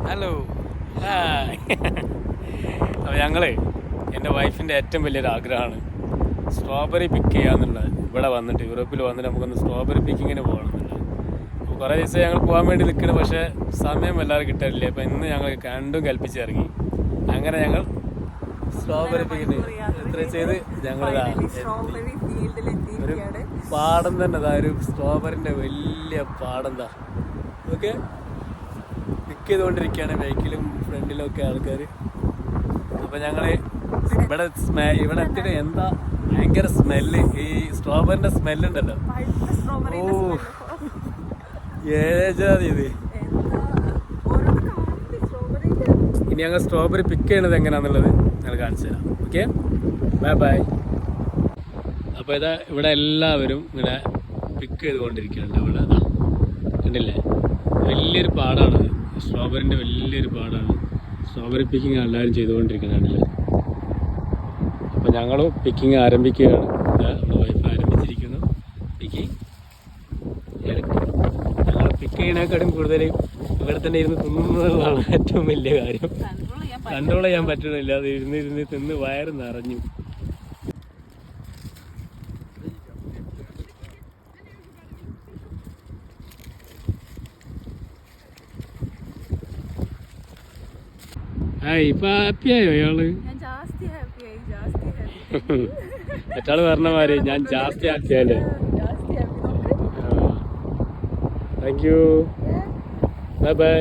Hello hi. അപ്പോൾ ഞങ്ങള് എൻ്റെ വൈഫിൻ്റെ ഏറ്റവും വലിയൊരു ആഗ്രഹമാണ് സ്ട്രോബെറി പിക്ക് ചെയ്യാന്നുള്ളത്. ഇവിടെ വന്നിട്ട് യൂറോപ്പിൽ വന്നിട്ട് നമുക്കൊന്ന് സ്ട്രോബെറി പിക്കിങ്ങിന് പോകണമെന്നുള്ളത്. അപ്പോൾ കുറേ ദിവസം ഞങ്ങൾ പോകാൻ വേണ്ടി നിൽക്കണം, പക്ഷേ സമയം എല്ലാവരും കിട്ടാറില്ല. അപ്പോൾ ഇന്ന് ഞങ്ങൾ കണ്ടും കൽപ്പിച്ചിറങ്ങി. അങ്ങനെ ഞങ്ങൾ സ്ട്രോബെറി പിക്കിന് എത്ര ചെയ്ത് ഞങ്ങളിതാ ഒരു പാടം തന്നെ, അതാ ഒരു സ്ട്രോബെറിൻ്റെ വലിയ പാടം എന്താ ഓക്കെ പിക്ക് ചെയ്തുകൊണ്ടിരിക്കുകയാണ് ബൈക്കിലും ഫ്രണ്ടിലും ഒക്കെ ആൾക്കാർ. അപ്പോൾ ഞങ്ങൾ ഇവിടെ എത്തിയിട്ട് എന്താ ഭയങ്കര സ്മെല്ല്, ഈ സ്ട്രോബെറിൻ്റെ സ്മെല്ലുണ്ടല്ലോ. ഓ ഏജാതി ഇത്. ഇനി ഞങ്ങൾ സ്ട്രോബെറി പിക്ക് ചെയ്യണത് എങ്ങനെയാണെന്നുള്ളത് ഞങ്ങൾ കാണിച്ചു തരാം. Okay, bye bye. അപ്പോൾ ഇതാ ഇവിടെ എല്ലാവരും ഇങ്ങനെ പിക്ക് ചെയ്തുകൊണ്ടിരിക്കുന്നുണ്ട്. ഇവിടെ കണ്ടില്ലേ, വലിയൊരു പാടാണത്, സ്ട്രോബെറിൻ്റെ വലിയൊരു പാടാണ്. സ്ട്രോബെറി പിക്കിങ് എല്ലാവരും ചെയ്തുകൊണ്ടിരിക്കുന്നുണ്ടല്ലേ. അപ്പോൾ ഞങ്ങളും പിക്കിങ് ആരംഭിക്കുകയാണ്. നമ്മുടെ വൈഫ് ആരംഭിച്ചിരിക്കുന്നു പിക്കിങ്. ഞങ്ങൾ പിക്ക് ചെയ്യണേക്കാളും കൂടുതൽ ഇവിടെ തന്നെ ഇരുന്ന് തിന്നുന്നതാണ് ഏറ്റവും വലിയ കാര്യം. കൺട്രോൾ ചെയ്യാൻ പറ്റണില്ല, അത് ഇരുന്ന് തിന്ന് വയറ് നിറഞ്ഞു. ഇപ്പൊ ഹാപ്പിയായോ അയാള്? മറ്റാള് പറഞ്ഞ മാതിരി ഞാൻ ജാസ്തി ഹാപ്പിയല്ലേ. Thank you, bye by.